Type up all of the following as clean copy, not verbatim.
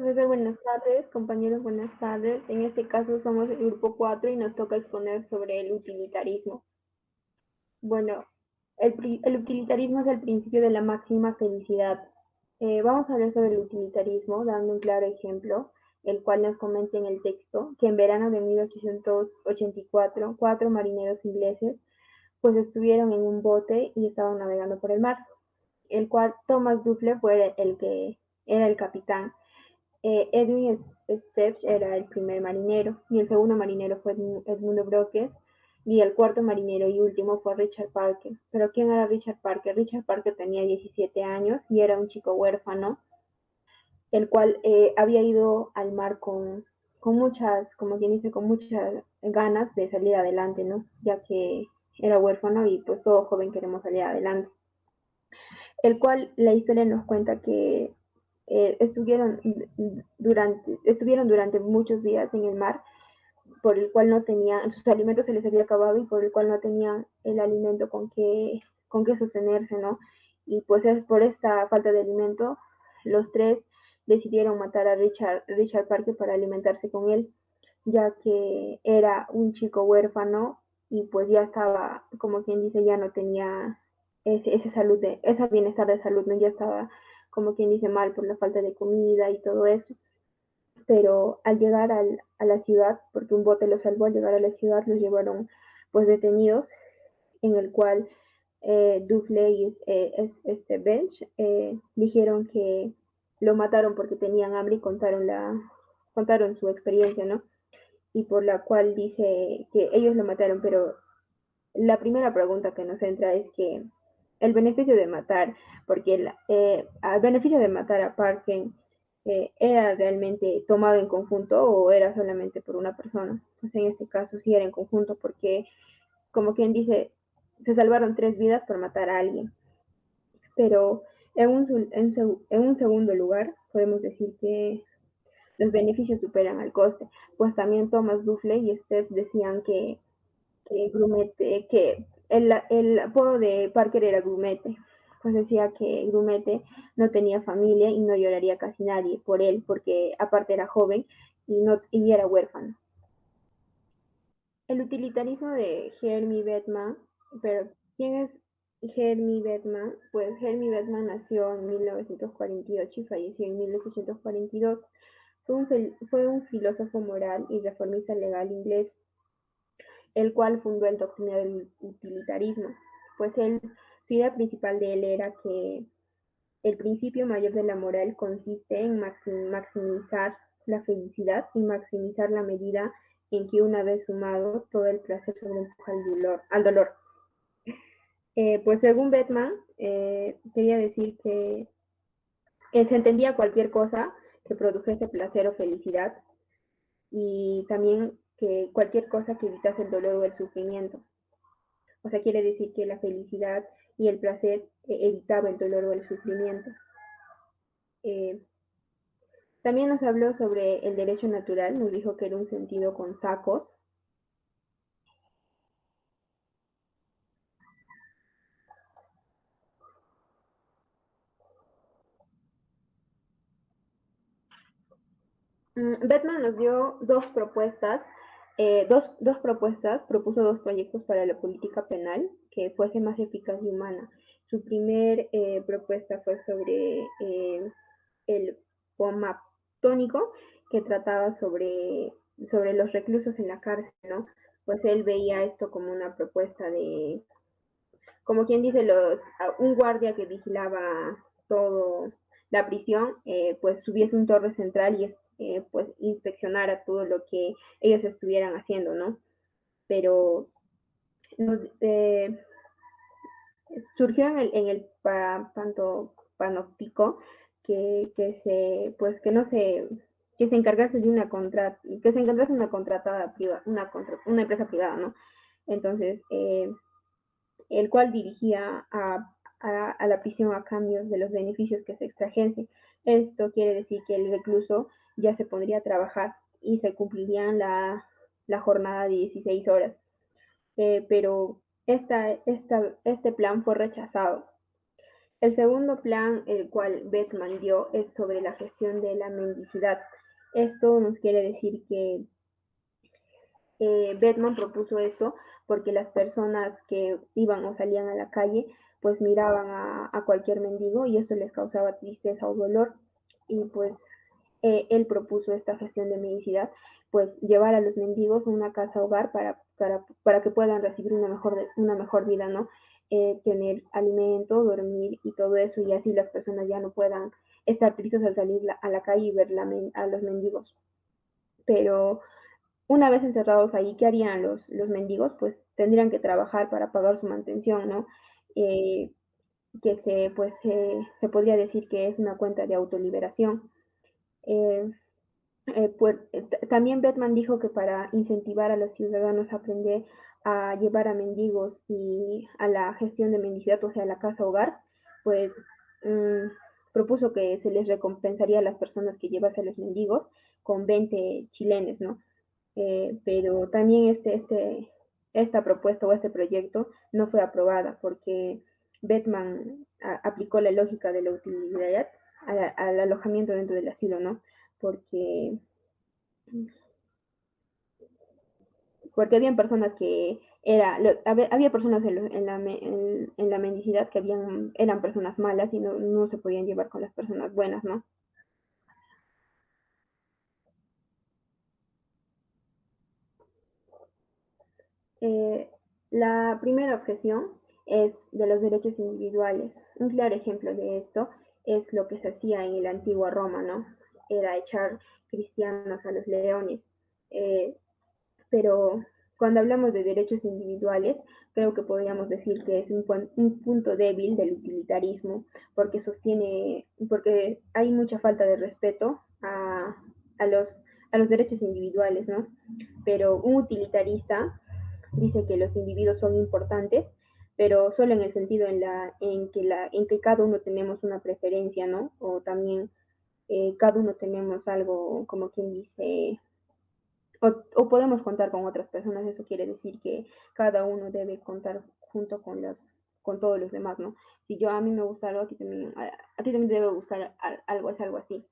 Profesor, buenas tardes. Compañeros, buenas tardes. En este caso somos el grupo 4 y nos toca exponer sobre el utilitarismo. Bueno, el utilitarismo es el principio de la máxima felicidad. Vamos a hablar sobre el utilitarismo dando un claro ejemplo, el cual nos comenta en el texto que en verano de 1884 cuatro marineros ingleses pues estuvieron en un bote y estaban navegando por el mar, el cual Thomas Duffler fue el que era el capitán. Edwin Stebbs era el primer marinero y el segundo marinero fue Edmundo Broques y el cuarto marinero y último fue Richard Parker. ¿Pero quién era Richard Parker? Richard Parker tenía 17 años y era un chico huérfano, el cual había ido al mar con muchas, como quien dice, con muchas ganas de salir adelante, ¿no? Ya que era huérfano y pues todo joven queremos salir adelante, el cual la historia nos cuenta que estuvieron durante muchos días en el mar, por el cual no tenían, sus alimentos se les había acabado y por el cual no tenían el alimento con que sostenerse, ¿no? Y pues es por esta falta de alimento, los tres decidieron matar a Richard Parker para alimentarse con él, ya que era un chico huérfano y pues ya estaba, como quien dice, ya no tenía ese bienestar de salud, ¿no? Ya estaba, como quien dice, mal por la falta de comida y todo eso. Pero al llegar a la ciudad, porque un bote los salvó, al llegar a la ciudad los llevaron pues detenidos, en el cual Dufle y Bench dijeron que lo mataron porque tenían hambre y contaron su experiencia, ¿no? Y por la cual dice que ellos lo mataron, pero la primera pregunta que nos entra es que el beneficio de matar, porque el beneficio de matar a Parker era realmente tomado en conjunto o era solamente por una persona. Pues en este caso sí era en conjunto, porque como quien dice, se salvaron tres vidas por matar a alguien. Pero en un segundo lugar, podemos decir que los beneficios superan al coste, pues también Thomas Duffley y Steph decían que el apodo de Parker era Grumete, pues decía que Grumete no tenía familia y no lloraría casi nadie por él, porque aparte era joven y era huérfano. El utilitarismo de Hermie Bettman, pero ¿quién es Hermie Bettman? Pues Hermie Bettman nació en 1948 y falleció en 1842. Fue un filósofo moral y reformista legal inglés, el cual fundó el doctrina del utilitarismo. Pues su idea principal de él era que el principio mayor de la moral consiste en maximizar la felicidad y maximizar la medida en que una vez sumado todo el placer sobreempuja al dolor. Pues según Bettman, quería decir que se entendía cualquier cosa que produjese placer o felicidad y también que cualquier cosa que evitase el dolor o el sufrimiento. O sea, quiere decir que la felicidad y el placer evitaba el dolor o el sufrimiento. Eh, También nos habló sobre el derecho natural, nos dijo que era un sentido con sacos. Batman nos dio dos propuestas, propuso dos proyectos para la política penal que fuese más eficaz y humana. Su primer propuesta fue sobre el pomatónico, que trataba sobre los reclusos en la cárcel, ¿no? Pues él veía esto como una propuesta de, como quien dice, un guardia que vigilaba todo la prisión, pues tuviese un torre central y pues inspeccionara todo lo que ellos estuvieran haciendo, ¿no? Pero nos, surgió en el panóptico que se, pues que no se, que se encargase de que se encargase una contratada privada, una empresa privada, ¿no? Entonces, el cual dirigía a la prisión a cambio de los beneficios que se extrajesen. Esto quiere decir que el recluso ya se pondría a trabajar y se cumplirían la jornada de 16 horas. Pero este plan fue rechazado. El segundo plan, el cual Beckman dio, es sobre la gestión de la mendicidad. Esto nos quiere decir que Beckman propuso eso porque las personas que iban o salían a la calle pues miraban a cualquier mendigo y eso les causaba tristeza o dolor y pues él propuso esta gestión de mendicidad, pues llevar a los mendigos a una casa hogar para que puedan recibir una mejor vida, ¿no? Tener alimento, dormir y todo eso y así las personas ya no puedan estar tristes al salir a la calle y ver a los mendigos. Pero una vez encerrados ahí, ¿qué harían los mendigos? Pues tendrían que trabajar para pagar su mantención, ¿no? Eh, que se podría decir que es una cuenta de autoliberación. Eh, pues, también Beckman dijo que para incentivar a los ciudadanos a aprender a llevar a mendigos y a la gestión de mendicidad, o sea, a la casa hogar, pues mmm, propuso que se les recompensaría a las personas que llevasen a los mendigos con 20 chilenes, ¿no? Pero también esta propuesta o este proyecto no fue aprobada porque Beckman aplicó la lógica de la utilidad al alojamiento dentro del asilo, ¿no? Porque, porque habían personas que había personas en la mendicidad que eran personas malas y no se podían llevar con las personas buenas, ¿no? Eh, la primera objeción es de los derechos individuales. Un claro ejemplo de esto es lo que se hacía en la antigua Roma, ¿no? Era echar cristianos a los leones. Eh, pero cuando hablamos de derechos individuales, creo que podríamos decir que es un punto débil del utilitarismo, porque hay mucha falta de respeto a a los derechos individuales, ¿no? Pero un utilitarista dice que los individuos son importantes, pero solo en el sentido en que cada uno tenemos una preferencia, ¿no? O también cada uno tenemos algo, como quien dice, o podemos contar con otras personas, eso quiere decir que cada uno debe contar junto con todos los demás, ¿no? Si yo a mí me gusta algo, a ti también te debe gustar algo, es algo así.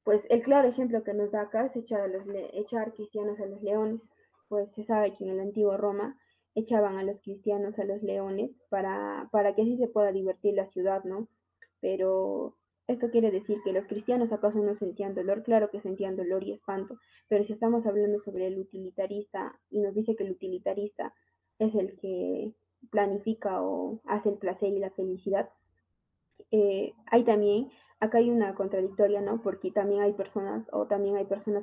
Pues el claro ejemplo que nos da acá es echar cristianos a los leones, pues se sabe que en la antigua Roma echaban a los cristianos a los leones para que así se pueda divertir la ciudad, ¿no? Pero esto quiere decir que los cristianos acaso no sentían dolor, claro que sentían dolor y espanto, pero si estamos hablando sobre el utilitarista y nos dice que el utilitarista es el que planifica o hace el placer y la felicidad, hay también, acá hay una contradictoria, ¿no? Porque también hay personas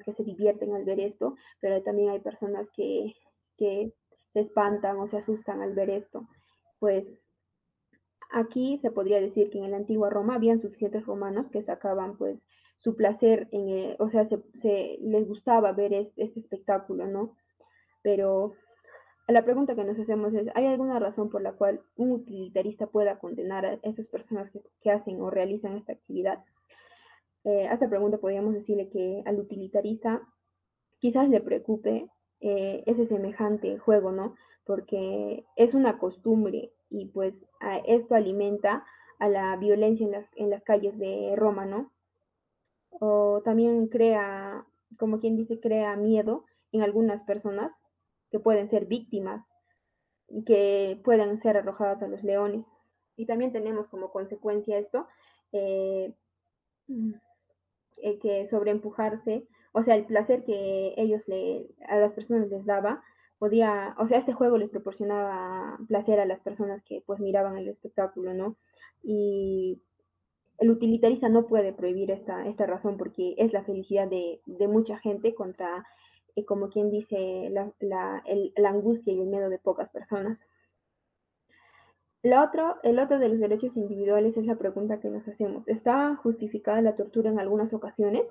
que se divierten al ver esto, pero también hay personas que se espantan o se asustan al ver esto. Pues aquí se podría decir que en la antigua Roma habían suficientes romanos que sacaban pues su placer o sea, les gustaba ver este espectáculo, ¿no? Pero la pregunta que nos hacemos es, ¿hay alguna razón por la cual un utilitarista pueda condenar a esas personas que hacen o realizan esta actividad? A esta pregunta podríamos decirle que al utilitarista quizás le preocupe ese semejante juego, ¿no? Porque es una costumbre y pues esto alimenta a la violencia en las calles de Roma, ¿no? O también crea, como quien dice, crea miedo en algunas personas que pueden ser víctimas y que puedan ser arrojadas a los leones. Y también tenemos como consecuencia esto, eh, que sobreempujarse, o sea, el placer que a las personas les daba, o sea, este juego les proporcionaba placer a las personas que pues miraban el espectáculo, ¿no? Y el utilitarista no puede prohibir esta razón porque es la felicidad de mucha gente contra, como quien dice, la angustia y el miedo de pocas personas. El otro de los derechos individuales es la pregunta que nos hacemos. ¿Está justificada la tortura en algunas ocasiones?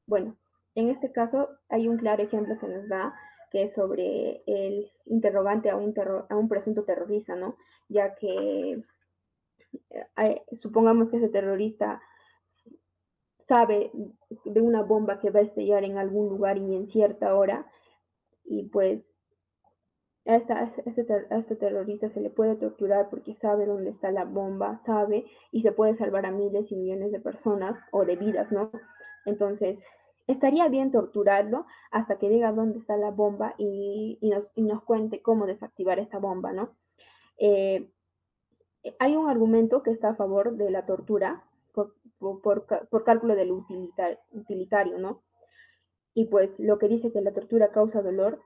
Bueno, en este caso hay un claro ejemplo que nos da que es sobre el interrogante a un presunto terrorista, ¿no? Ya que supongamos que ese terrorista sabe de una bomba que va a estallar en algún lugar y en cierta hora, y pues A este terrorista se le puede torturar porque sabe dónde está la bomba, sabe y se puede salvar a miles y millones de personas o de vidas, ¿no? Entonces, estaría bien torturarlo hasta que diga dónde está la bomba y nos cuente cómo desactivar esta bomba, ¿no? Eh, Hay un argumento que está a favor de la tortura por cálculo del utilitario, ¿no? Y pues lo que dice que la tortura causa dolor,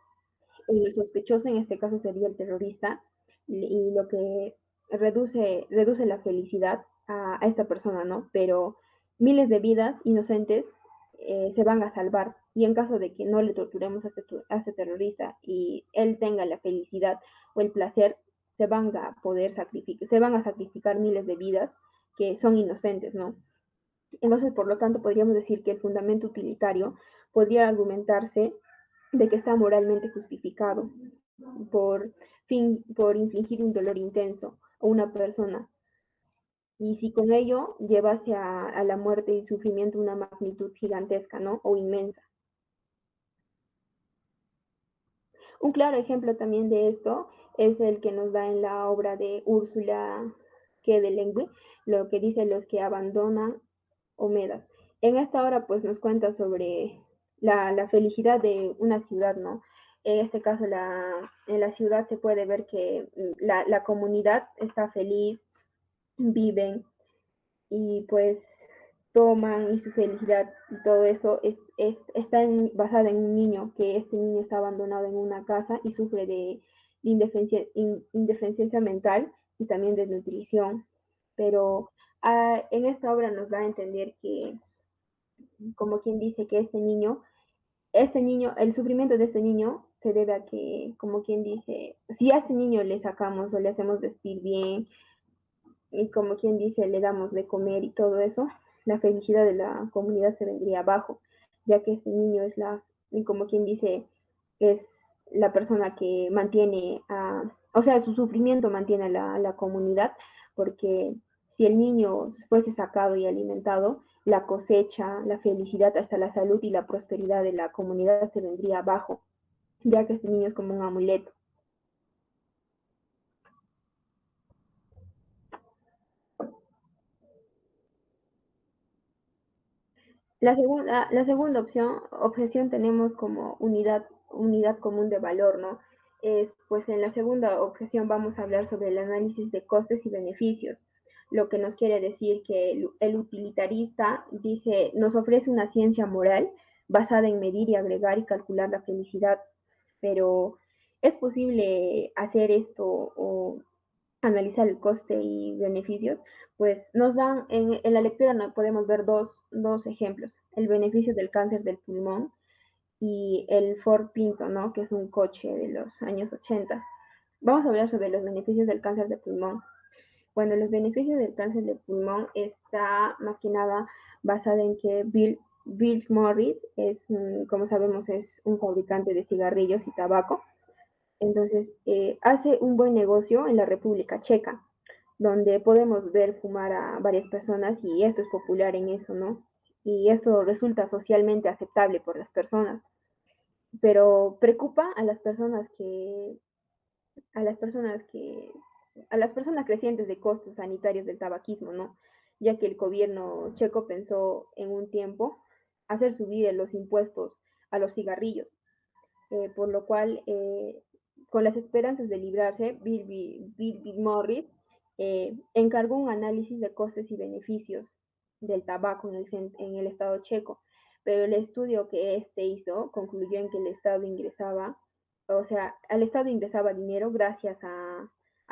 el sospechoso en este caso sería el terrorista, y lo que reduce la felicidad a esta persona, ¿no? Pero miles de vidas inocentes se van a salvar y en caso de que no le torturemos a este terrorista y él tenga la felicidad o el placer, se van a sacrificar miles de vidas que son inocentes, ¿no? Entonces, por lo tanto, podríamos decir que el fundamento utilitario podría argumentarse de que está moralmente justificado por infligir un dolor intenso a una persona. Y si con ello llevase a la muerte y sufrimiento una magnitud gigantesca, ¿no? O inmensa. Un claro ejemplo también de esto es el que nos da en la obra de Úrsula K. de Lengue, lo que dice los que abandonan Omedas. En esta obra pues nos cuenta sobre la felicidad de una ciudad, ¿no? En este caso en la ciudad se puede ver que la comunidad está feliz, viven y pues toman y su felicidad y todo eso está basada en un niño, que este niño está abandonado en una casa y sufre de indefensencia mental y también de nutrición. Pero en esta obra nos da a entender que, como quien dice, que el sufrimiento de este niño se debe a que, como quien dice, si a este niño le sacamos o le hacemos vestir bien, y como quien dice, le damos de comer y todo eso, la felicidad de la comunidad se vendría abajo, ya que este niño es y como quien dice, es la persona que mantiene, o sea, su sufrimiento mantiene a la comunidad, porque si el niño fuese sacado y alimentado, la cosecha, la felicidad, hasta la salud y la prosperidad de la comunidad se vendría abajo, ya que este niño es como un amuleto. La segunda objeción tenemos como unidad común de valor, ¿no? Pues en la segunda objeción vamos a hablar sobre el análisis de costes y beneficios, lo que nos quiere decir que el utilitarista dice, nos ofrece una ciencia moral basada en medir y agregar y calcular la felicidad, pero ¿es posible hacer esto o analizar el coste y beneficios? Pues nos dan, en la lectura no podemos ver dos ejemplos, el beneficio del cáncer del pulmón y el Ford Pinto, ¿no? Que es un coche de los años 80. Vamos a hablar sobre los beneficios del cáncer de pulmón. Bueno, los beneficios del cáncer de pulmón está más que nada basada en que Bill Morris como sabemos, es un fabricante de cigarrillos y tabaco. Entonces, hace un buen negocio en la República Checa, donde podemos ver fumar a varias personas y esto es popular en eso, ¿no? Y eso resulta socialmente aceptable por las personas, pero preocupa a las personas que, a las personas crecientes de costos sanitarios del tabaquismo, ¿no? Ya que el gobierno checo pensó en un tiempo hacer subir los impuestos a los cigarrillos, por lo cual, con las esperanzas de librarse, Bill Morris encargó un análisis de costes y beneficios del tabaco en el Estado checo, pero el estudio que este hizo concluyó en que el Estado ingresaba, o sea, al Estado ingresaba dinero gracias a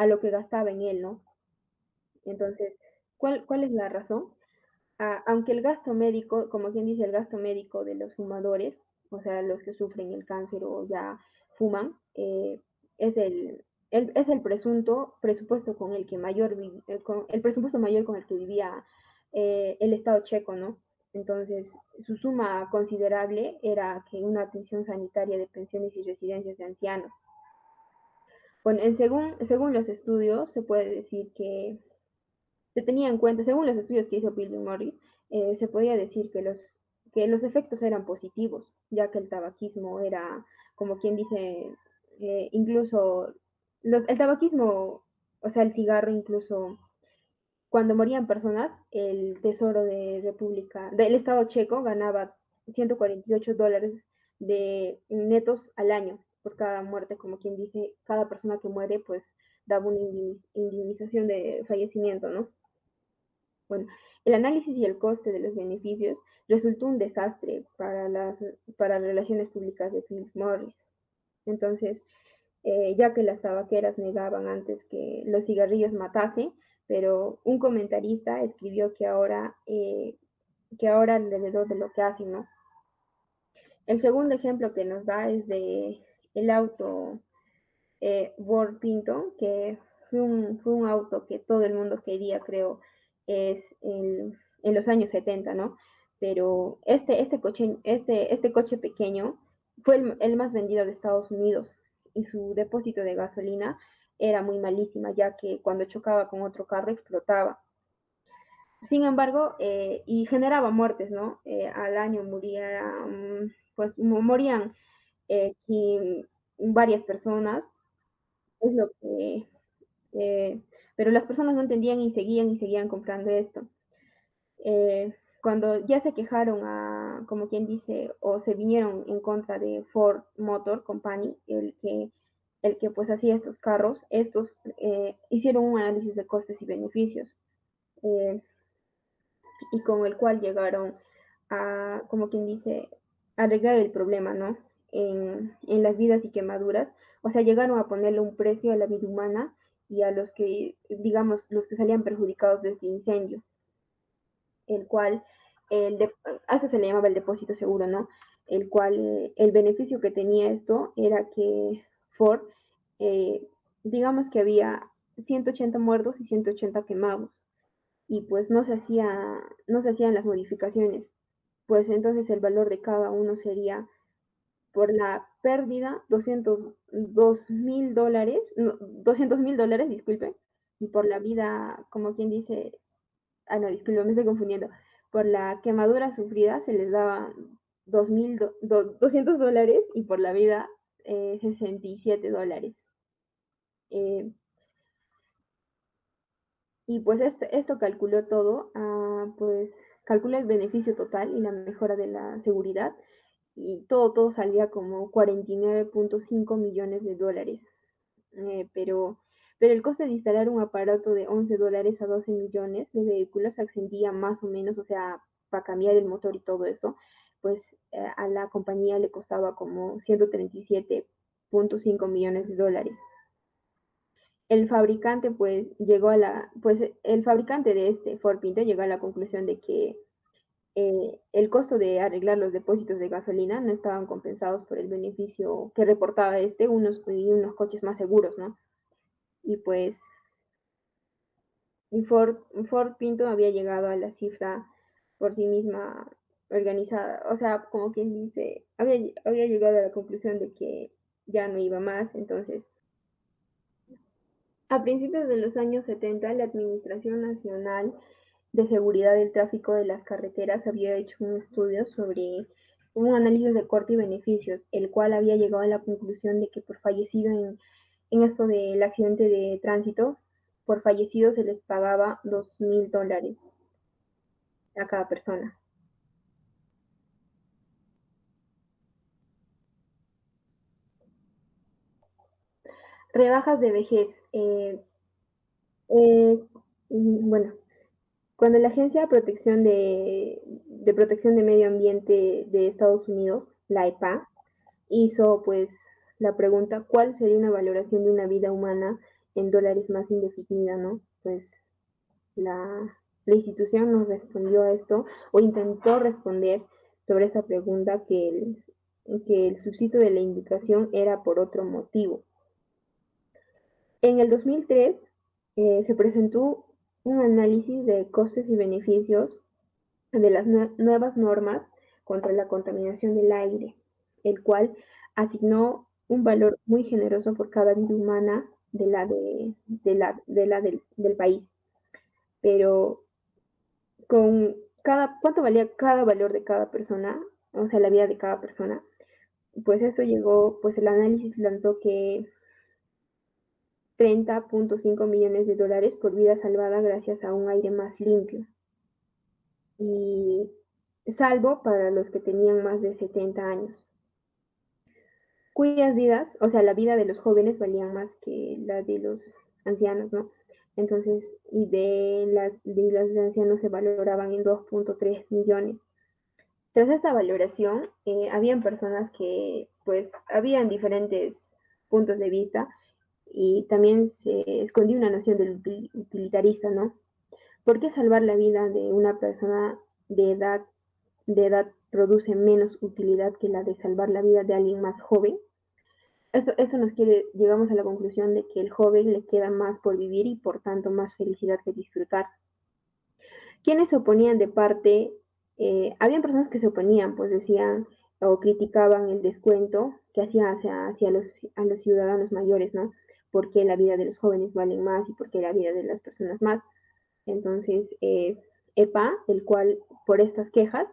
lo que gastaba en él, ¿no? Entonces, ¿cuál es la razón? Aunque el gasto médico, como quien dice, el gasto médico de los fumadores, o sea, los que sufren el cáncer o ya fuman, es es el presupuesto con el que el presupuesto mayor con el que vivía el Estado checo, ¿no? Entonces, su suma considerable era que una atención sanitaria de pensiones y residencias de ancianos. Bueno, según los estudios, se puede decir que se tenía en cuenta, según los estudios que hizo Bill Morris, se podía decir que los efectos eran positivos, ya que el tabaquismo era, como quien dice, incluso el tabaquismo, o sea, el cigarro, incluso cuando morían personas, el Tesoro de República, del Estado checo ganaba $148 de netos al año por cada muerte, como quien dice, cada persona que muere, pues daba una indemnización de fallecimiento, ¿no? Bueno, el análisis y el coste de los beneficios resultó un desastre para las relaciones públicas de Philip Morris. Entonces, ya que las tabaqueras negaban antes que los cigarrillos matasen, pero un comentarista escribió que ahora alrededor de lo que hacen, ¿no? El segundo ejemplo que nos da es de el auto Ford Pinto, que fue un auto que todo el mundo quería, creo, en los años 70, ¿no? Pero este coche pequeño fue el más vendido de Estados Unidos y su depósito de gasolina era muy malísima, ya que cuando chocaba con otro carro explotaba. Sin embargo, y generaba muertes, ¿no? Al año pues morían varias personas, es lo que pero las personas no entendían y seguían comprando esto. Cuando ya se quejaron como quien dice, o se vinieron en contra de Ford Motor Company, el que pues hacía estos carros, estos hicieron un análisis de costes y beneficios, eh, y con el cual llegaron como quien dice, arreglar el problema, ¿no? En las vidas y quemaduras, o sea, llegaron a ponerle un precio a la vida humana y a los que, digamos, los que salían perjudicados de este incendio, el cual, a eso se le llamaba el depósito seguro, ¿no? El cual, el beneficio que tenía esto era que Ford, eh, digamos que había 180 muertos y 180 quemados, y pues no se hacían las modificaciones, pues entonces el valor de cada uno sería por la pérdida $202,000, no, $200,000, disculpe, y por la vida, como quien dice, no, disculpe, me estoy confundiendo, por la quemadura sufrida se les daba $200 y por la vida $67. Eh, y pues esto calculó todo, pues calcula el beneficio total y la mejora de la seguridad y todo salía como 49.5 millones de dólares. Pero el coste de instalar un aparato de $11 a 12 millones de vehículos ascendía más o menos, o sea, para cambiar el motor y todo eso, pues a la compañía le costaba como 137.5 millones de dólares. El fabricante pues el fabricante de este Ford Pinto llegó a la conclusión de que el costo de arreglar los depósitos de gasolina no estaban compensados por el beneficio que reportaba unos coches más seguros, ¿no? Y pues Ford Pinto había llegado a la cifra por sí misma organizada, o sea, como quien dice, había llegado a la conclusión de que ya no iba más, entonces a principios de los años 70, la Administración Nacional de Seguridad del Tráfico de las Carreteras había hecho un estudio sobre un análisis de corte y beneficios, el cual había llegado a la conclusión de que por fallecido en esto del accidente de tránsito, por fallecido se les pagaba $2,000 a cada persona. Rebajas de vejez. Eh, bueno, cuando la Agencia de Protección de Medio Ambiente de Estados Unidos, la EPA, hizo pues la pregunta, ¿cuál sería una valoración de una vida humana en dólares más indefinida, ¿no? Pues la institución nos respondió a esto o intentó responder sobre esta pregunta que el subsitio de la indicación era por otro motivo. En el 2003 se presentó un análisis de costes y beneficios de las nuevas normas contra la contaminación del aire, el cual asignó un valor muy generoso por cada vida humana del país. Pero ¿cuánto valía cada valor de cada persona? O sea, la vida de cada persona. pues eso llegó, pues el análisis lanzó que 30.5 millones de dólares por vida salvada gracias a un aire más limpio. Y salvo para los que tenían más de 70 años, cuyas vidas, o sea, la vida de los jóvenes valía más que la de los ancianos, ¿no? Entonces, y de las ancianos se valoraban en 2.3 millones. Tras esta valoración, habían personas que, pues, habían diferentes puntos de vista y también se escondía una noción del utilitarista, ¿no? ¿Por qué salvar la vida de una persona de edad produce menos utilidad que la de salvar la vida de alguien más joven? Eso llegamos a la conclusión de que el joven le queda más por vivir y por tanto más felicidad que disfrutar. Quienes se oponían de parte, habían personas que se oponían, pues decían o criticaban el descuento que hacía hacia a los ciudadanos mayores, ¿no? Porque la vida de los jóvenes vale más y porque la vida de las personas más. Entonces, EPA, el cual por estas quejas,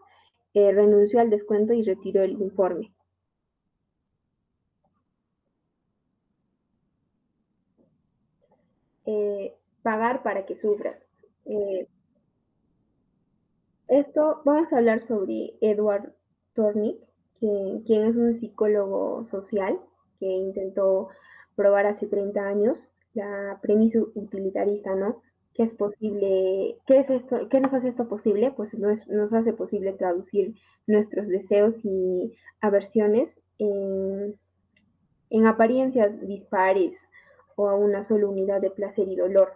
renunció al descuento y retiró el informe. Pagar para que sufras. Eh, Vamos a hablar sobre Edward Tornick, quien es un psicólogo social que intentó probar hace 30 años la premisa utilitarista, ¿no? ¿Qué es posible? ¿Qué es esto? ¿Qué nos hace esto posible? Pues nos hace posible traducir nuestros deseos y aversiones en apariencias dispares o a una sola unidad de placer y dolor.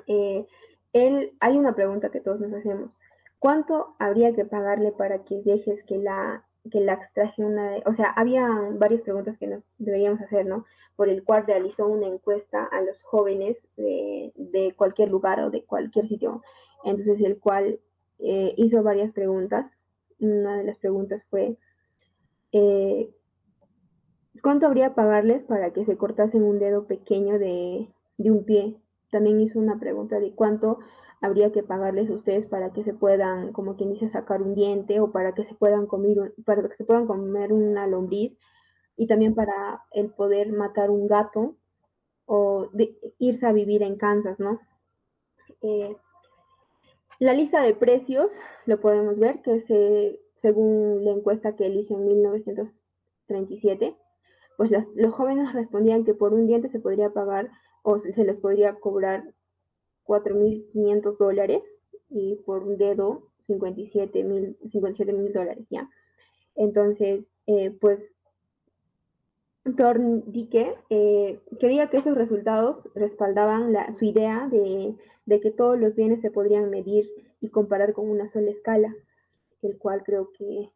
eh, hay una pregunta que todos nos hacemos. ¿Cuánto habría que pagarle para que dejes que la extraje o sea, había varias preguntas que nos deberíamos hacer, ¿no? Por el cual realizó una encuesta a los jóvenes de cualquier lugar o de cualquier sitio. Entonces, el cual hizo varias preguntas. Una de las preguntas fue, eh, ¿cuánto habría pagarles para que se cortasen un dedo pequeño de un pie? También hizo una pregunta de cuánto habría que pagarles a ustedes para que se puedan, como quien dice, sacar un diente o para que se puedan comer una lombriz y también para el poder matar un gato o irse a vivir en Kansas, ¿no? Eh, la lista de precios lo podemos ver que según la encuesta que él hizo en 1937, pues los jóvenes respondían que por un diente se podría pagar o se les podría cobrar $4.500 y por un dedo $57.000, ¿ya? Entonces, pues Thorndike quería que esos resultados respaldaban su idea de que todos los bienes se podrían medir y comparar con una sola escala, el cual creo que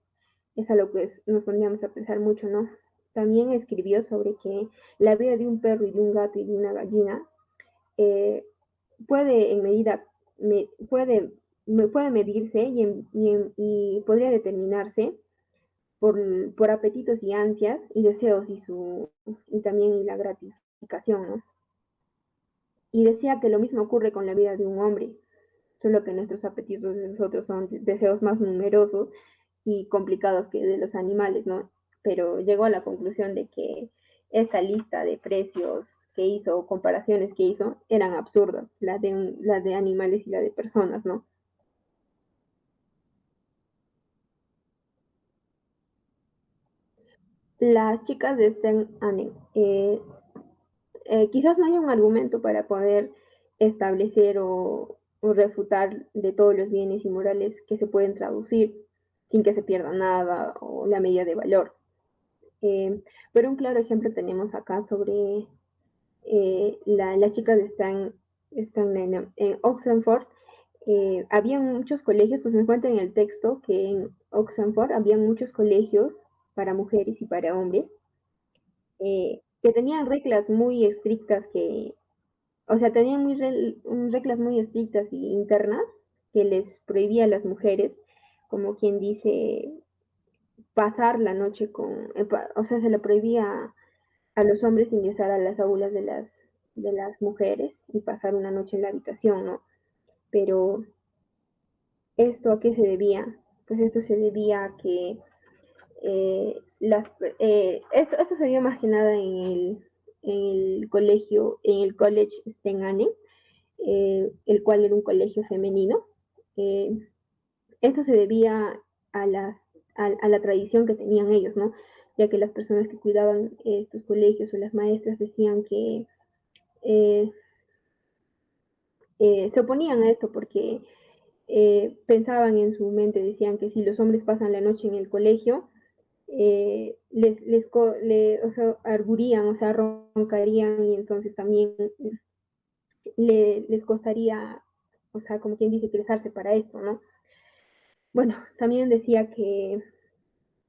es a lo que nos poníamos a pensar mucho, ¿no? También escribió sobre que la vida de un perro y de un gato y de una gallina eh, puede en medida, puede medirse y podría determinarse por apetitos y ansias y deseos y también la gratificación, ¿no? Y decía que lo mismo ocurre con la vida de un hombre, solo que nuestros apetitos de nosotros son deseos más numerosos y complicados que de los animales, ¿no? Pero llegó a la conclusión de que esta lista de precios que hizo, comparaciones que hizo, eran absurdas, la de animales y la de personas, ¿no? Las chicas de Sten Annen, quizás no haya un argumento para poder establecer o refutar de todos los bienes y morales que se pueden traducir sin que se pierda nada o la medida de valor. Pero un claro ejemplo tenemos acá sobre las chicas están en Oxenford. Había muchos colegios, pues me cuenta en el texto que en Oxenford había muchos colegios para mujeres y para hombres que tenían reglas muy estrictas o sea, tenían reglas muy estrictas y internas que les prohibía a las mujeres, como quien dice, pasar la noche o sea, se le prohibía a los hombres ingresar a las aulas de las mujeres y pasar una noche en la habitación, ¿no? Pero ¿esto a qué se debía? Pues esto se debía a que esto se dio más que nada en el college Sten Anne, el cual era un colegio femenino. Eh, Esto se debía a la tradición que tenían ellos, ¿no? Ya que las personas que cuidaban estos colegios o las maestras decían que eh, se oponían a esto porque pensaban en su mente, decían que si los hombres pasan la noche en el colegio, o sea, argurían, o sea, roncarían y entonces también les costaría, o sea, como quien dice, estresarse para esto, ¿no? Bueno, también decía que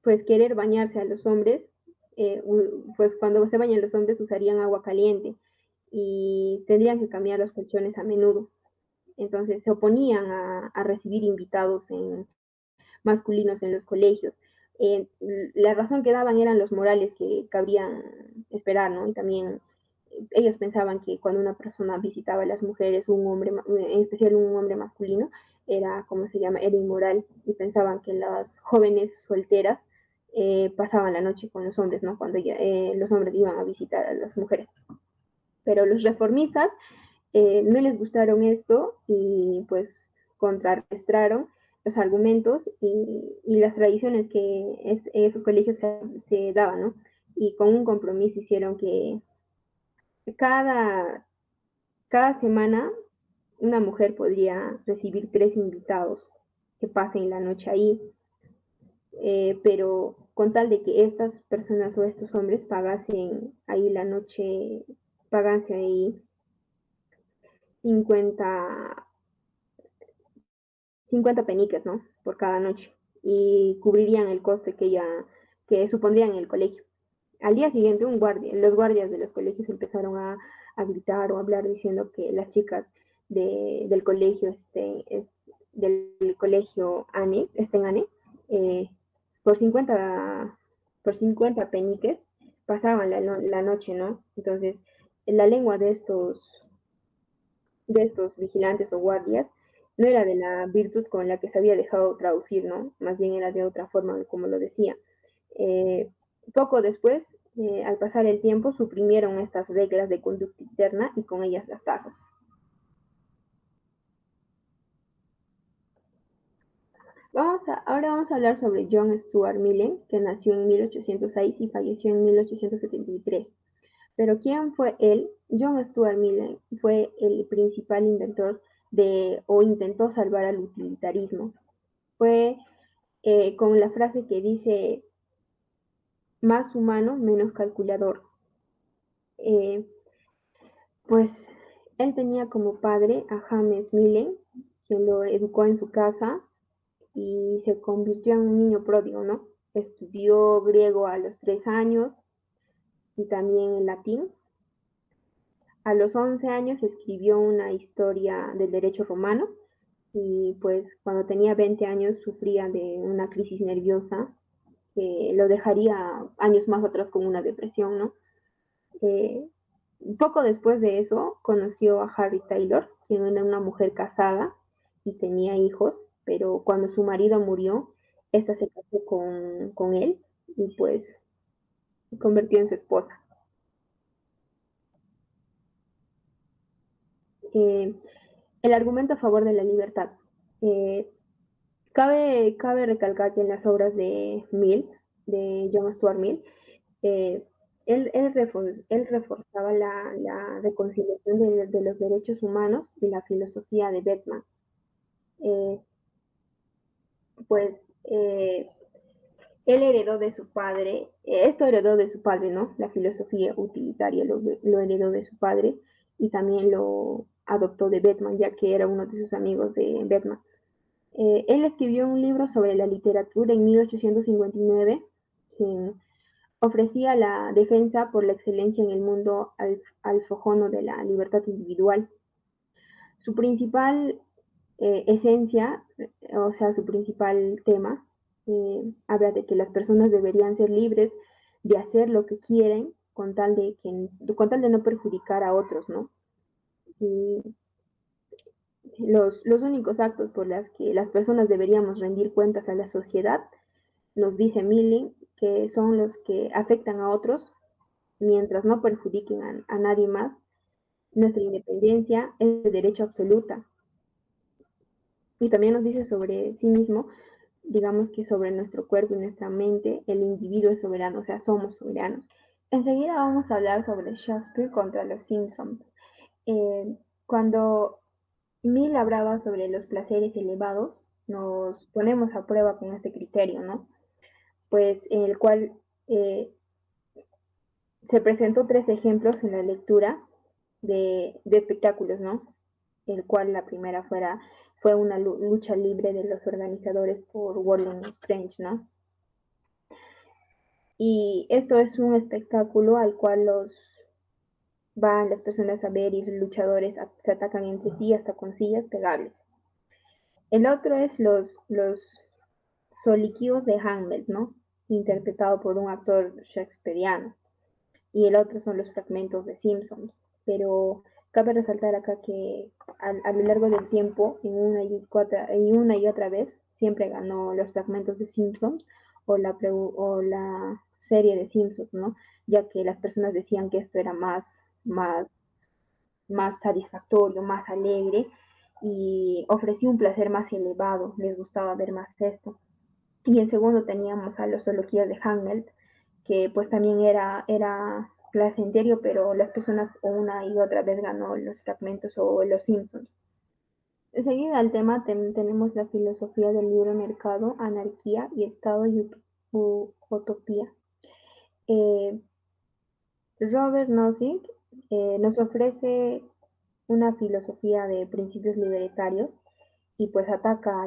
pues querer bañarse a los hombres, pues cuando se bañan los hombres usarían agua caliente y tendrían que cambiar los colchones a menudo. Entonces se oponían a recibir invitados masculinos en los colegios. Eh, la razón que daban eran los morales que cabrían esperar, ¿no? Y también ellos pensaban que cuando una persona visitaba a las mujeres, un hombre, en especial un hombre masculino, era, ¿cómo se llama?, era inmoral, y pensaban que las jóvenes solteras pasaban la noche con los hombres, ¿no? Cuando los hombres iban a visitar a las mujeres. Pero los reformistas no les gustaron esto y pues contrarrestaron los argumentos y las tradiciones que esos colegios se daban, ¿no? Y con un compromiso hicieron que cada, cada semana una mujer podría recibir 3 invitados que pasen la noche ahí, pero con tal de que estas personas o estos hombres pagasen ahí la noche, pagase ahí 50 50 peniques, ¿no? Por cada noche. Y cubrirían el coste que supondrían en el colegio. Al día siguiente, los guardias de los colegios empezaron a gritar o a hablar diciendo que las chicas del colegio, del colegio ANE, en ANE, eh, por 50, por 50 peniques pasaban la noche, ¿no? Entonces, la lengua de estos vigilantes o guardias no era de la virtud con la que se había dejado traducir, ¿no? Más bien era de otra forma, como lo decía. Eh, Poco después, al pasar el tiempo, suprimieron estas reglas de conducta interna y con ellas las tasas. Ahora vamos a hablar sobre John Stuart Mill, que nació en 1806 y falleció en 1873. Pero ¿quién fue él? John Stuart Mill fue el principal inventor o intentó salvar al utilitarismo. Fue con la frase que dice más humano, menos calculador. Eh, pues él tenía como padre a James Millen, quien lo educó en su casa y se convirtió en un niño pródigo, ¿no? Estudió griego a los 3 años y también en latín. A los 11 años escribió una historia del derecho romano y pues cuando tenía 20 años sufría de una crisis nerviosa que lo dejaría años más atrás con una depresión, ¿no? Eh, Poco después de eso conoció a Harry Taylor, quien era una mujer casada y tenía hijos, pero cuando su marido murió, esta se casó con él y pues se convirtió en su esposa. Eh, el argumento a favor de la libertad. Eh, cabe recalcar que en las obras de John Stuart Mill, eh, él reforzaba la reconciliación de los derechos humanos y la filosofía de Beckman. Eh, pues él heredó de su padre, esto heredó de su padre, ¿no? La filosofía utilitaria lo heredó de su padre y también lo adoptó de Beckman, ya que era uno de sus amigos de Beckman. Él escribió un libro sobre la literatura en 1859 que ofrecía la defensa por la excelencia en el mundo alfojono de la libertad individual. Su principal esencia, o sea, su principal tema, habla de que las personas deberían ser libres de hacer lo que quieren con tal de no perjudicar a otros, ¿no? Y los únicos actos por los que las personas deberíamos rendir cuentas a la sociedad, nos dice Milling, que son los que afectan a otros mientras no perjudiquen a nadie más. Nuestra independencia es de derecho absoluta. Y también nos dice sobre sí mismo, digamos que sobre nuestro cuerpo y nuestra mente, el individuo es soberano, o sea, somos soberanos. Enseguida vamos a hablar sobre Shakespeare contra los Simpsons. Cuando Mill hablaba sobre los placeres elevados, nos ponemos a prueba con este criterio, ¿no? Pues en el cual se presentó tres ejemplos en la lectura de espectáculos, ¿no? El cual la primera fue una lucha libre de los organizadores por World Strange, ¿no? Y esto es un espectáculo al cual van las personas a ver y los luchadores se atacan entre sí hasta con sillas pegables. El otro es los soliquios de Hamlet, ¿no? Interpretado por un actor shakespeariano. Y el otro son los fragmentos de Simpsons. Pero cabe resaltar acá que a lo largo del tiempo, en una y otra vez, siempre ganó los fragmentos de Simpsons o la serie de Simpsons, ¿no? Ya que las personas decían que esto era más, más satisfactorio, más alegre y ofrecía un placer más elevado, les gustaba ver más esto. Y en segundo teníamos a los zoologías de Hamlet, que pues también era placentero, pero las personas una y otra vez ganó los fragmentos o los Simpsons. Enseguida al tema tenemos la filosofía del libre mercado, anarquía y estado y utopía. Eh, Robert Nozick nos ofrece una filosofía de principios libertarios y pues ataca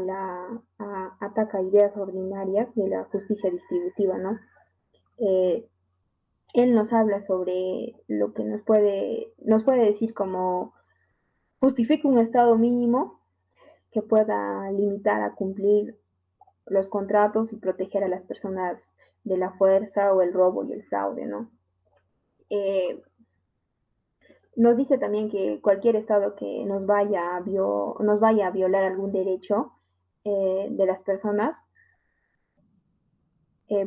ideas ordinarias de la justicia distributiva, ¿no? Eh, Él nos habla sobre lo que nos puede decir como justifica un estado mínimo que pueda limitar a cumplir los contratos y proteger a las personas de la fuerza o el robo y el fraude, ¿no? Eh, Nos dice también que cualquier estado que nos vaya a violar algún derecho de las personas,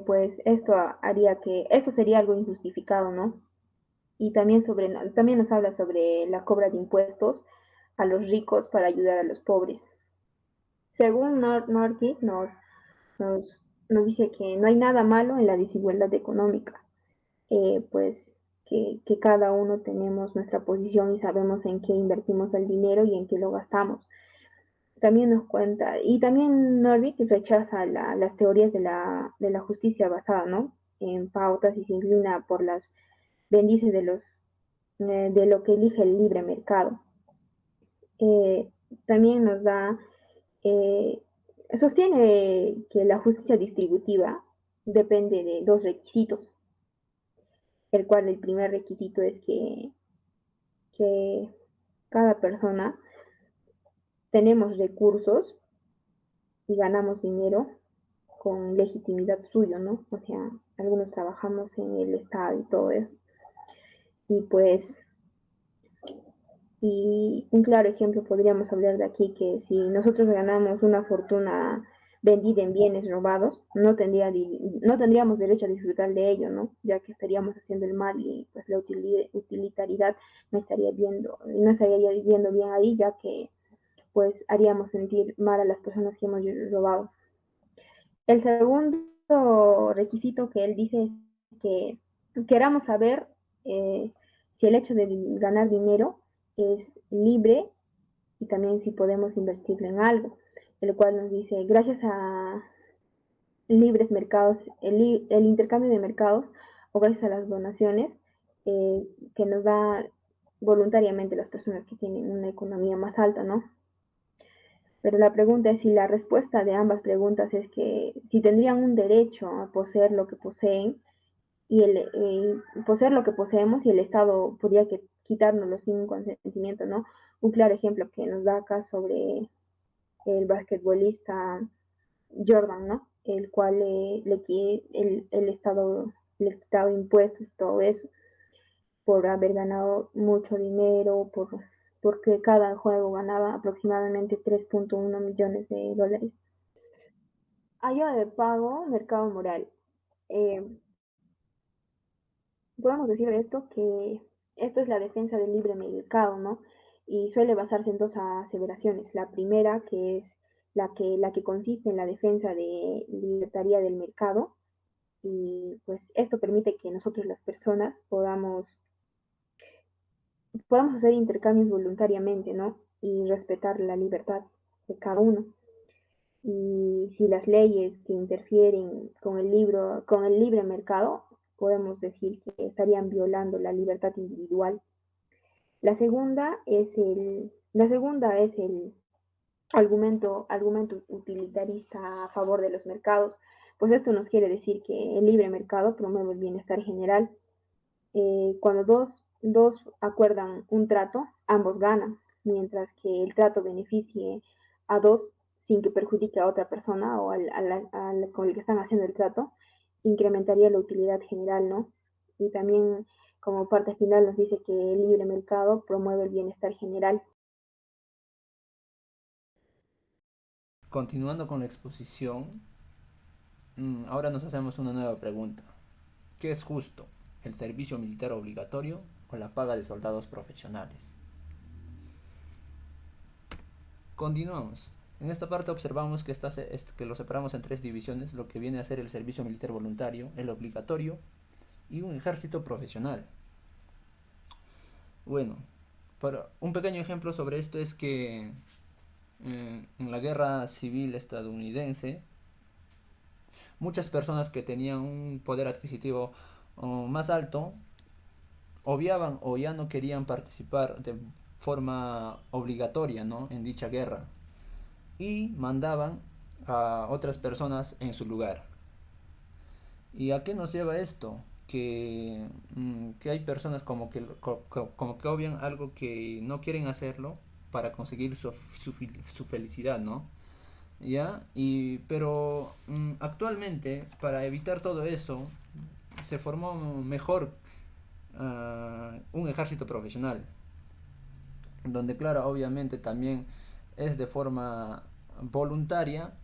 pues esto sería algo injustificado, ¿no? Y también nos habla sobre la cobra de impuestos a los ricos para ayudar a los pobres. Según Norkic nos dice que no hay nada malo en la desigualdad económica, pues que cada uno tenemos nuestra posición y sabemos en qué invertimos el dinero y en qué lo gastamos. También nos cuenta, y también Norvig rechaza las teorías de la justicia basada, ¿no? En pautas y se inclina por las bendices de lo que elige el libre mercado. Eh, También eh, sostiene que la justicia distributiva depende de dos requisitos, el cual el primer requisito es que cada persona tenemos recursos y ganamos dinero con legitimidad suyo, ¿no? O sea, algunos trabajamos en el Estado y todo eso. Y pues, y un claro ejemplo podríamos hablar de aquí que si nosotros ganamos una fortuna vendida en bienes robados, no tendríamos derecho a disfrutar de ello, ¿no? Ya que estaríamos haciendo el mal y pues la utilitaridad no estaría viendo bien ahí, ya que pues haríamos sentir mal a las personas que hemos robado. El segundo requisito que él dice es que queramos saber si el hecho de ganar dinero es libre y también si podemos invertirlo en algo, el cual nos dice, gracias a libres mercados, el intercambio de mercados o gracias a las donaciones que nos da voluntariamente las personas que tienen una economía más alta, ¿no? Pero la pregunta es si la respuesta de ambas preguntas es que si tendrían un derecho a poseer lo que poseen y poseer lo que poseemos y el Estado podría quitárnoslo sin un consentimiento, ¿no? Un claro ejemplo que nos da acá sobre el basquetbolista Jordan, ¿no? El cual el Estado le quitaba impuestos y todo eso por haber ganado mucho dinero, porque cada juego ganaba aproximadamente 3.1 millones de dólares. Ayuda de pago, mercado moral. Eh, Podemos decir de esto que esto es la defensa del libre mercado, ¿no? Y suele basarse en dos aseveraciones. La primera, que es la que consiste en la defensa de libertaria del mercado, y pues esto permite que nosotros las personas podamos hacer intercambios voluntariamente, ¿no? Y respetar la libertad de cada uno. Y si las leyes que interfieren con el libre mercado, podemos decir que estarían violando la libertad individual. La segunda es el argumento utilitarista a favor de los mercados, pues esto nos quiere decir que el libre mercado promueve el bienestar general. Cuando dos acuerdan un trato, ambos ganan, mientras que el trato beneficie a dos sin que perjudique a otra persona o con el que están haciendo el trato, incrementaría la utilidad general, ¿no? Y también como parte final nos dice que el libre mercado promueve el bienestar general. Continuando con la exposición, ahora nos hacemos una nueva pregunta. ¿Qué es justo? ¿El servicio militar obligatorio o la paga de soldados profesionales? Continuamos. En esta parte observamos que lo separamos en tres divisiones, lo que viene a ser el servicio militar voluntario, el obligatorio y un ejército profesional. Bueno, para un pequeño ejemplo sobre esto es que en la guerra civil estadounidense, muchas personas que tenían un poder adquisitivo más alto obviaban o ya no querían participar de forma obligatoria, ¿no?, en dicha guerra, y mandaban a otras personas en su lugar. ¿Y a qué nos lleva esto? Que hay personas como que obvian algo que no quieren hacerlo para conseguir su felicidad, ¿no? ¿Ya? Pero actualmente, para evitar todo eso, se formó mejor un ejército profesional, donde claro, obviamente también es de forma voluntaria,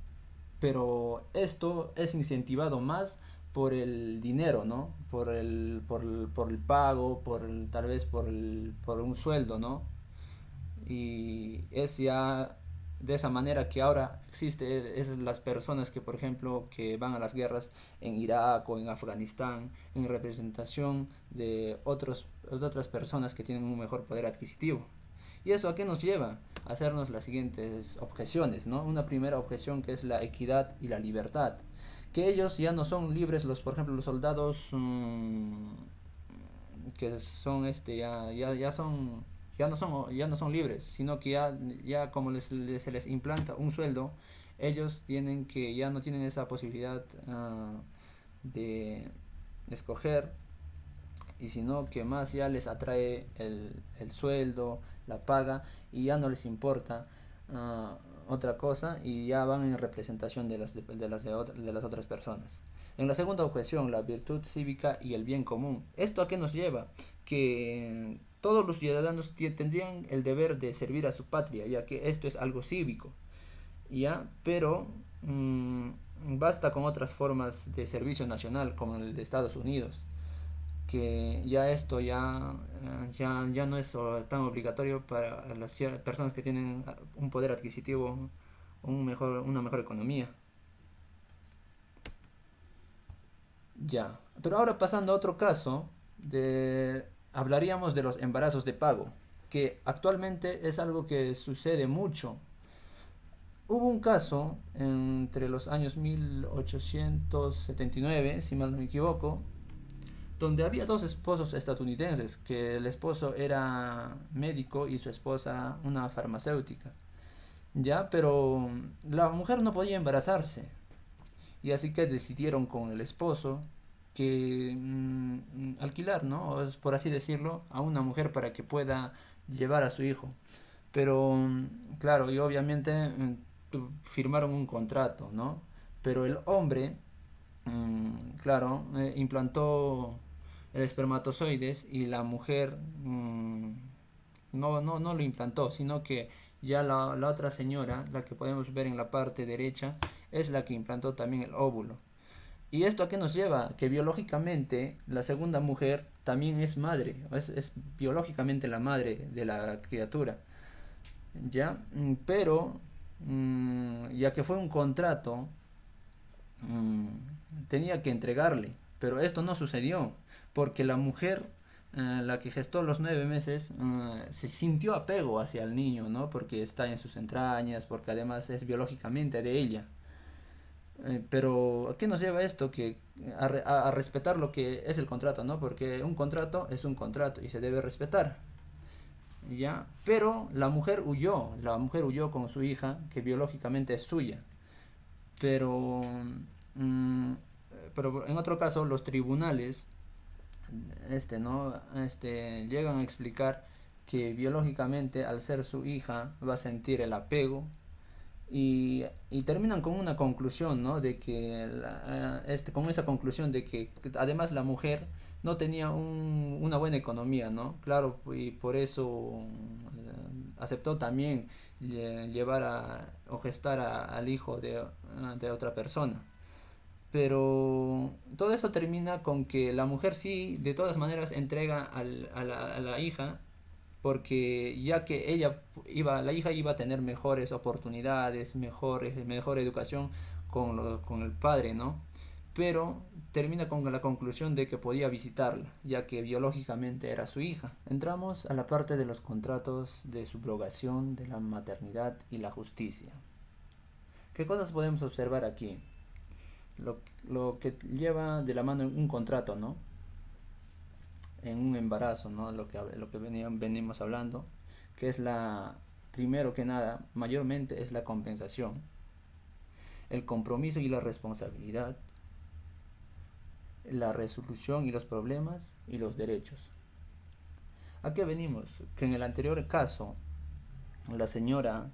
pero esto es incentivado más por el dinero, ¿no? Por el pago, tal vez por un sueldo, ¿no? Y es ya de esa manera que ahora existe es las personas que por ejemplo que van a las guerras en Irak o en Afganistán en representación de otras personas que tienen un mejor poder adquisitivo. ¿Y eso a qué nos lleva? A hacernos las siguientes objeciones, ¿no? Una primera objeción, que es la equidad y la libertad, que ellos ya no son libres, por ejemplo los soldados que son ya no son libres, sino que ya como se les implanta un sueldo, ellos tienen que ya no tienen esa posibilidad de escoger, y sino que más ya les atrae el sueldo, la paga, y ya no les importa otra cosa, y ya van en representación de las otras personas. En la segunda objeción, la virtud cívica y el bien común. ¿Esto a qué nos lleva? Que todos los ciudadanos tendrían el deber de servir a su patria, ya que esto es algo cívico, ¿ya? Pero basta con otras formas de servicio nacional, como el de Estados Unidos, que ya esto ya no es tan obligatorio para las personas que tienen un poder adquisitivo, una mejor economía. Ya, pero ahora pasando a otro caso, hablaríamos de los embarazos de pago, que actualmente es algo que sucede mucho. Hubo un caso entre los años 1879, si mal no me equivoco, donde había dos esposos estadounidenses, que el esposo era médico y su esposa una farmacéutica, ya, pero la mujer no podía embarazarse, y así que decidieron con el esposo que alquilar, ¿no? Por así decirlo, a una mujer para que pueda llevar a su hijo. Pero claro, y obviamente firmaron un contrato, ¿no? Pero el hombre, claro, implantó el espermatozoides, y la mujer no lo implantó, sino que ya la otra señora, la que podemos ver en la parte derecha, es la que implantó también el óvulo. ¿Y esto a qué nos lleva? Que biológicamente la segunda mujer también es madre, es biológicamente la madre de la criatura, ¿ya? Pero, ya que fue un contrato, tenía que entregarle, pero esto no sucedió, porque la mujer, la que gestó los 9 meses, se sintió apego hacia el niño, ¿no? Porque está en sus entrañas, porque además es biológicamente de ella. Pero ¿a qué nos lleva esto? Que a respetar lo que es el contrato, ¿no? Porque un contrato es un contrato y se debe respetar, ¿ya? Pero la mujer huyó con su hija, que biológicamente es suya. Pero, mm, pero en otro caso, los tribunales, ¿no? Llegan a explicar que biológicamente, al ser su hija, va a sentir el apego y terminan con una conclusión, ¿no? De que con esa conclusión de que además la mujer no tenía una buena economía, ¿no? Claro, y por eso aceptó también llevar o gestar al hijo de otra persona. Pero todo eso termina con que la mujer sí, de todas maneras, entrega a la hija, porque ya que la hija iba a tener mejores oportunidades, mejor educación con el padre, ¿no? Pero termina con la conclusión de que podía visitarla, ya que biológicamente era su hija. Entramos a la parte de los contratos de subrogación de la maternidad y la justicia. ¿Qué cosas podemos observar aquí? Lo que lleva de la mano un contrato, ¿no? En un embarazo, ¿no? Lo que venimos hablando, que es primero que nada, mayormente es la compensación, el compromiso y la responsabilidad, la resolución y los problemas y los derechos. ¿A qué venimos? Que en el anterior caso, la señora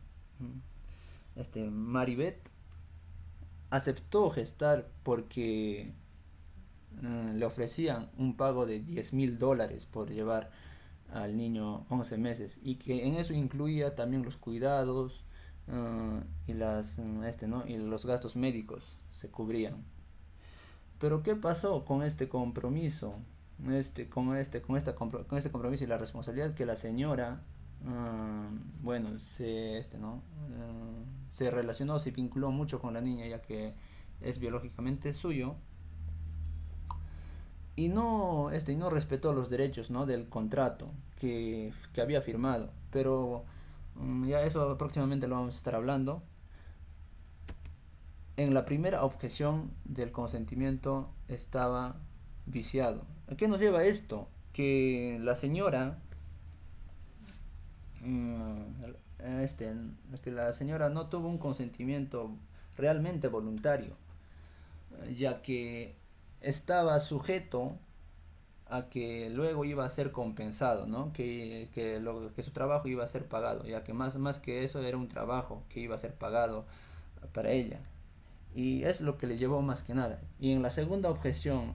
Maribeth aceptó gestar porque le ofrecían un pago de $10,000 por llevar al niño 11 meses y que en eso incluía también los cuidados ¿no? Y los gastos médicos se cubrían. Pero ¿qué pasó con este compromiso? Con este compromiso y la responsabilidad que la señora, bueno, ¿no? Se relacionó, se vinculó mucho con la niña ya que es biológicamente suyo y no respetó los derechos, ¿no? Del contrato que había firmado. Pero ya eso próximamente lo vamos a estar hablando. En la primera objeción del consentimiento estaba viciado. ¿A qué nos lleva esto? Que la señora que la señora no tuvo un consentimiento realmente voluntario, ya que estaba sujeto a que luego iba a ser compensado, ¿no? Que su trabajo iba a ser pagado, ya que más que eso era un trabajo que iba a ser pagado para ella. Y es lo que le llevó más que nada. Y en la segunda objeción,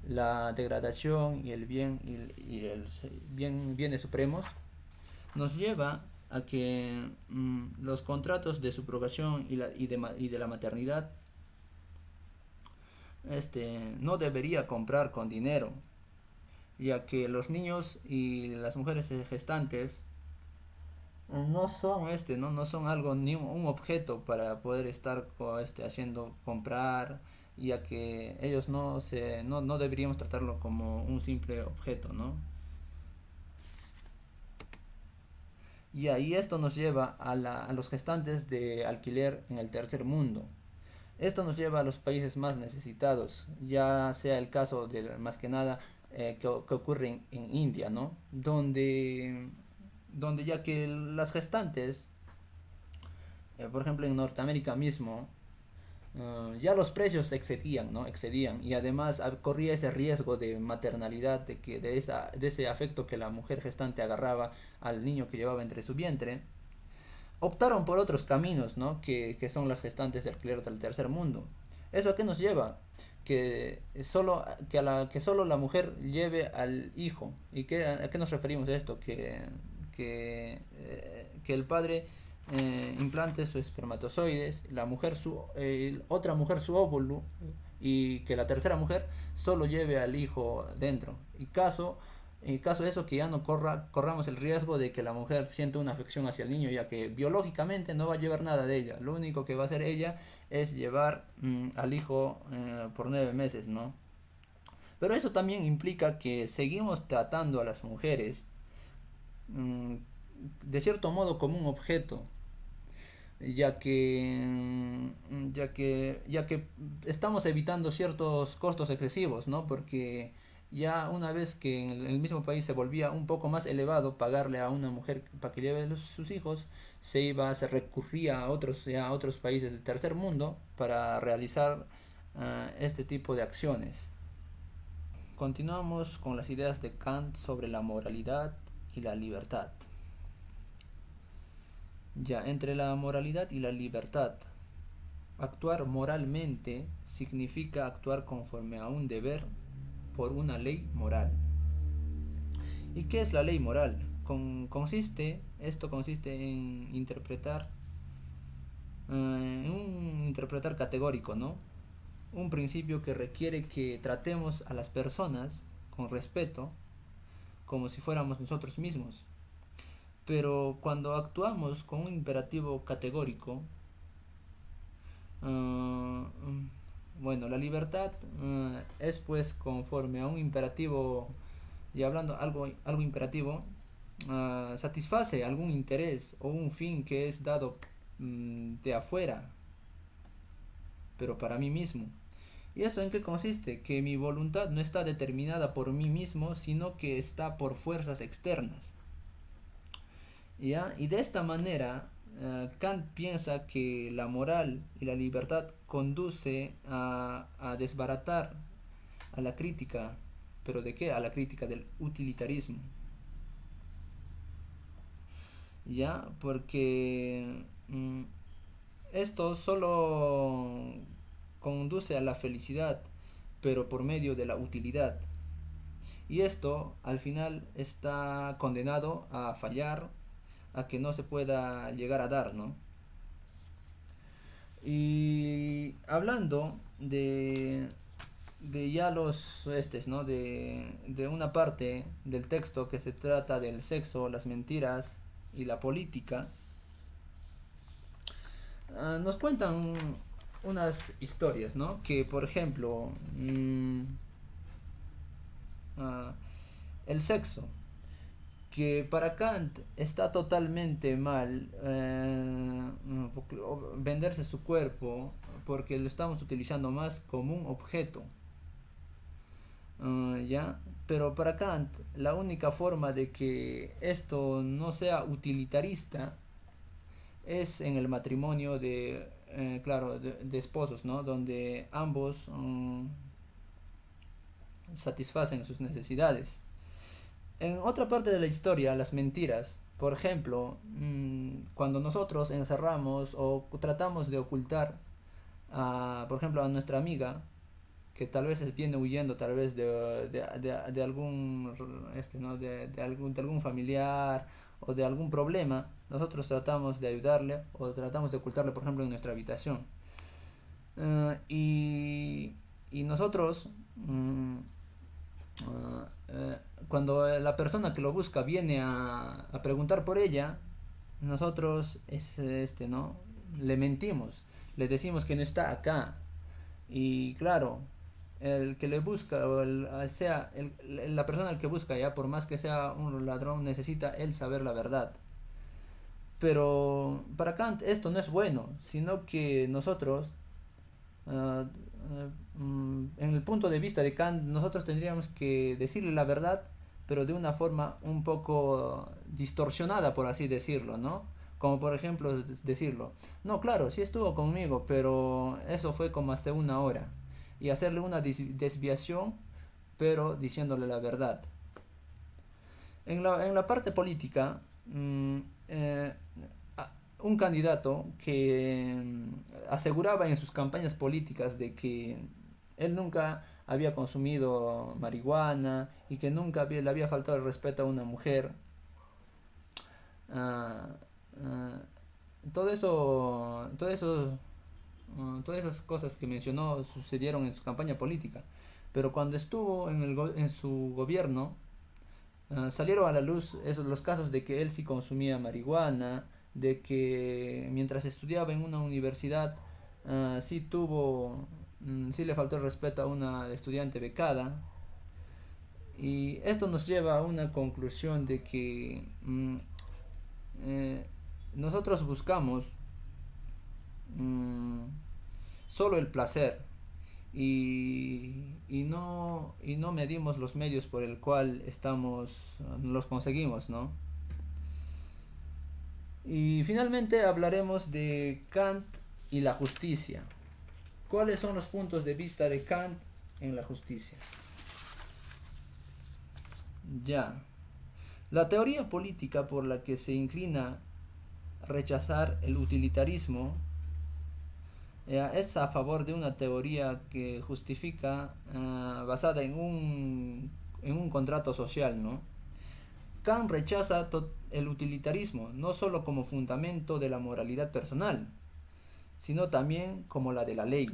la degradación y el bienes supremos, nos lleva a que los contratos de subrogación y de la maternidad no debería comprar con dinero, ya que los niños y las mujeres gestantes no son no son algo ni un objeto para poder estar haciendo comprar, ya que ellos no deberíamos tratarlo como un simple objeto, ¿no? Y ahí esto nos lleva a los gestantes de alquiler en el tercer mundo. Esto nos lleva a los países más necesitados, ya sea el caso de más que nada que ocurre en India, ¿no? Donde ya que las gestantes, por ejemplo en Norteamérica mismo, ya los precios excedían, ¿no? Excedían y además corría ese riesgo de maternalidad, de ese afecto que la mujer gestante agarraba al niño que llevaba entre su vientre. Optaron por otros caminos, ¿no? Que son las gestantes de alquiler del tercer mundo. ¿Eso a qué nos lleva? Que solo la mujer lleve al hijo. ¿Y a qué nos referimos a esto? Que el padre implante sus espermatozoides, otra mujer su óvulo y que la tercera mujer solo lleve al hijo dentro. En caso de eso, que ya no corramos el riesgo de que la mujer sienta una afección hacia el niño, ya que biológicamente no va a llevar nada de ella. Lo único que va a hacer ella es llevar al hijo por 9 meses, ¿no? Pero eso también implica que seguimos tratando a las mujeres mm, de cierto modo como un objeto, ya que estamos evitando ciertos costos excesivos, ¿no? Porque ya una vez que en el mismo país se volvía un poco más elevado pagarle a una mujer para que lleve sus hijos, se recurría a otros países del tercer mundo para realizar este tipo de acciones. Continuamos con las ideas de Kant sobre la moralidad y la libertad. Ya, entre la moralidad y la libertad, actuar moralmente significa actuar conforme a un deber por una ley moral. ¿Y qué es la ley moral? Esto consiste en interpretar categórico, ¿no? Un principio que requiere que tratemos a las personas con respeto, como si fuéramos nosotros mismos. Pero cuando actuamos con un imperativo categórico, uh, bueno, la libertad es pues conforme a un imperativo, y hablando algo imperativo, satisface algún interés o un fin que es dado de afuera, pero para mí mismo. ¿Y eso en qué consiste? Que mi voluntad no está determinada por mí mismo, sino que está por fuerzas externas. ¿Ya? Y de esta manera, Kant piensa que la moral y la libertad conduce a desbaratar a la crítica, pero ¿de qué? A la crítica del utilitarismo. ¿Ya? Porque esto solo conduce a la felicidad, pero por medio de la utilidad. Y esto al final está condenado a fallar, a que no se pueda llegar a dar, ¿no? Y hablando de ya ¿no? De una parte del texto que se trata del sexo, las mentiras y la política, nos cuentan unas historias, ¿no? Que por ejemplo, uh, el sexo, que para Kant está totalmente mal venderse su cuerpo porque lo estamos utilizando más como un objeto. ¿Ya? Pero para Kant la única forma de que esto no sea utilitarista es en el matrimonio claro, de esposos, ¿no? Donde ambos satisfacen sus necesidades. En otra parte de la historia, las mentiras, por ejemplo, cuando nosotros encerramos o tratamos de ocultar, por ejemplo, a nuestra amiga, que tal vez viene huyendo tal vez de algún ¿no? de algún familiar o de algún problema, nosotros tratamos de ayudarle o tratamos de ocultarle, por ejemplo, en nuestra habitación. Y nosotros cuando la persona que lo busca viene a preguntar por ella, nosotros ¿no? Le mentimos, le decimos que no está acá. Y claro, el que le busca o la persona al que busca, ya por más que sea un ladrón, necesita él saber la verdad. Pero para Kant esto no es bueno, sino que nosotros uh, en el punto de vista de Kant, nosotros tendríamos que decirle la verdad, pero de una forma un poco distorsionada, por así decirlo, ¿no? Como por ejemplo decirlo, no, claro, sí estuvo conmigo, pero eso fue como hace una hora. Y hacerle una desviación, pero diciéndole la verdad. En la parte política, eh, un candidato que aseguraba en sus campañas políticas de que él nunca había consumido marihuana y que nunca le había faltado el respeto a una mujer. Uh, uh, todo eso todas esas cosas que mencionó sucedieron en su campaña política. Pero cuando estuvo en su gobierno, salieron a la luz esos los casos de que él sí consumía marihuana, de que mientras estudiaba en una universidad sí sí le faltó el respeto a una estudiante becada. Y esto nos lleva a una conclusión de que eh, nosotros buscamos mm, solo el placer y no medimos los medios por el cual los conseguimos, ¿no? Y finalmente hablaremos de Kant y la justicia. ¿Cuáles son los puntos de vista de Kant en la justicia? Ya. La teoría política por la que se inclina a rechazar el utilitarismo es a favor de una teoría que justifica basada en un contrato social, ¿no? Kant rechaza el utilitarismo no solo como fundamento de la moralidad personal, sino también como la de la ley.